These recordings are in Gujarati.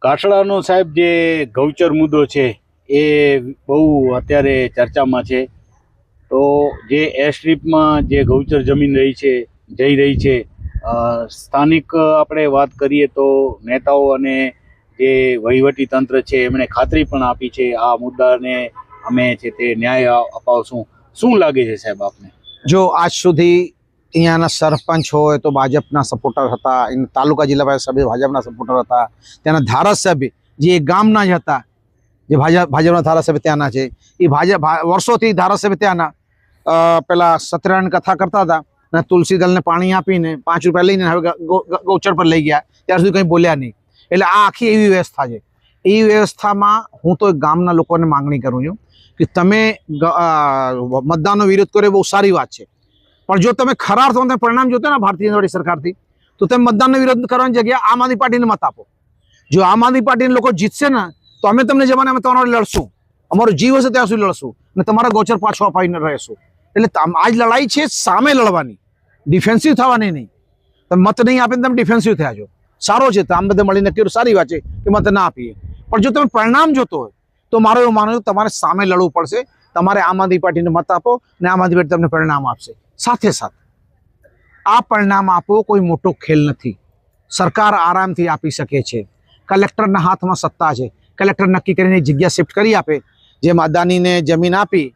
કાઠડાનો સાહેબ જે ગૌચર મુદ્દો છે એ બહુ અત્યારે ચર્ચામાં છે. તો જે એર સ્ટ્રીપમાં જે ગૌચર જમીન જઈ રહી છે, સ્થાનિક આપણે વાત કરીએ તો નેતાઓ અને જે વહીવટી તંત્ર છે એમણે ખાતરી પણ આપી છે આ મુદ્દાને અમે છે તે ન્યાય અપાવશું. શું લાગે છે સાહેબ આપને? જો આજ સુધી અહીંયાના સરપંચ હોય તો ભાજપના સપોર્ટર હતા, તાલુકા જિલ્લા પંચાયત સભ્ય ભાજપના સપોર્ટર હતા, ત્યાંના ધારાસભ્ય જે ગામના જ હતા, જે ભાજપના ધારાસભ્ય ત્યાંના છે, એ વર્ષોથી ધારાસભ્ય ત્યાંના પેલા સત્યનારાયણ કથા કરતા હતા અને તુલસી દલને પાણી આપીને 5 રૂપિયા લઈને હવે ગૌચર પર લઈ ગયા, ત્યાર સુધી કંઈ બોલ્યા નહીં. એટલે આ આખી એવી વ્યવસ્થા છે. એ વ્યવસ્થામાં હું તો ગામના લોકોને માંગણી કરું છું કે તમે મતદાનનો વિરોધ કર્યો બહુ સારી વાત છે, પણ જો તમે ખરા અર્થમાં પરિણામ જોતા ને ભારતીય જનતા પાર્ટી સરકારથી, તો તમે મતદાનનો વિરોધ કરવાની જગ્યાએ આમ આદમી પાર્ટીને મત આપો. જો આમ આદમી પાર્ટીના લોકો જીતશે ને તો અમે તમને જમાનામાં તમારો લડશું, અમારો જીવ હશે ત્યાં સુધી લડશું અને તમારા ગૌચર પાછો અપાવીને રહેશું. એટલે આજ લડાઈ છે સામે લડવાની, ડિફેન્સિવ થવાની નહીં. તમે મત નહીં આપીને તમે ડિફેન્સિવ થયા છો, સારો છે, આમ બધા મળીને કર્યું, સારી વાત છે કે મત ના આપીએ. પણ જો તમે પરિણામ જોતો હોય તો મારો એવું માનવું તમારે સામે લડવું પડશે. તમારે આમ આદમી પાર્ટીને મત આપો અને આમ આદમી પાર્ટી તમને પરિણામ આપશે. સાથે સાથે આ પરિણામ આપવો કોઈ મોટો ખેલ નથી, સરકાર આરામથી આપી શકે છે. કલેક્ટરના હાથમાં સત્તા છે, કલેક્ટર નક્કી કરીને જગ્યા શિફ્ટ કરી આપે. જેમ અદાનીને જમીન આપી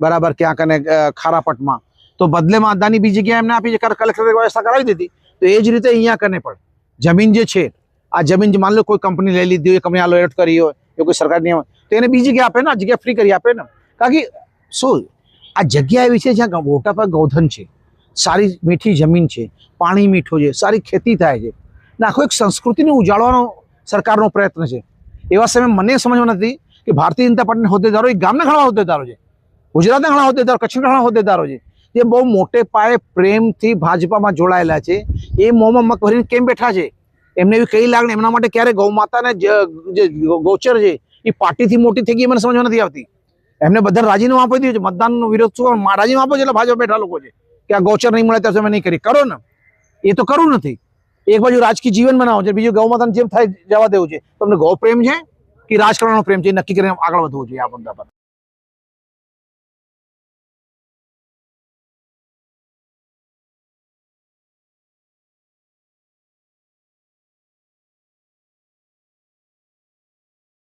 બરાબર ક્યાંક અને ખારાપટમાં, તો બદલેમાં અદાની બીજી જગ્યાએ એમને આપી છે, કલેક્ટરે વ્યવસ્થા કરાવી દીધી. તો એ જ રીતે અહીંયા કને પણ જમીન જે છે, આ જમીન માની લો કોઈ કંપની લઈ લીધી હોય, કંપની એલોટ કરી હોય, એ કોઈ સરકાર નિયમ તો એને બીજી જગ્યા આપે ને, આ જગ્યા ફ્રી કરી આપે ને. કારણ કે શું આ જગ્યા એવી છે જ્યાં મોટા પર ગૌધન છે, સારી મીઠી જમીન છે, પાણી મીઠું છે, સારી ખેતી થાય છે ને આખો એક સંસ્કૃતિને ઉજાળવાનો સરકારનો પ્રયત્ન છે. એવા સમયે મને સમજવા નથી કે ભારતીય જનતા પાર્ટીના હોદ્દેદારો એ ગામના ઘણા હોદ્દેદારો છે, ગુજરાતના ઘણા હોદ્દેદારો, કચ્છના ઘણા હોદ્દેદારો છે, જે બહુ મોટે પાયે પ્રેમથી ભાજપામાં જોડાયેલા છે. એ મોંમાં મત ભરીને કેમ બેઠા છે? એમને એવી કઈ લાગણી એમના માટે ક્યારે ગૌ માતાને જે ગૌચર છે એ પાર્ટીથી મોટી થઈ ગઈ મને સમજવા નથી આવતી. એમને બધા રાજીનામું આપી દીધું છે. મતદાનનો વિરોધ શું રાજીનામું આપો છો એટલે ભાજપ બેઠા લોકો છે કે આ ગૌચર નહીં મળે ત્યાં તમે નહીં કરી કરો ને. એ તો કરવું નથી. એક બાજુ રાજકીય જીવન બનાવો છે, બીજું ગૌ માતાને જેમ થાય જવા દેવું છે. તમને ગૌ પ્રેમ છે કે રાજકારણનો પ્રેમ છે એ નક્કી કરીને આગળ વધવું જોઈએ આ મુદ્દા પર.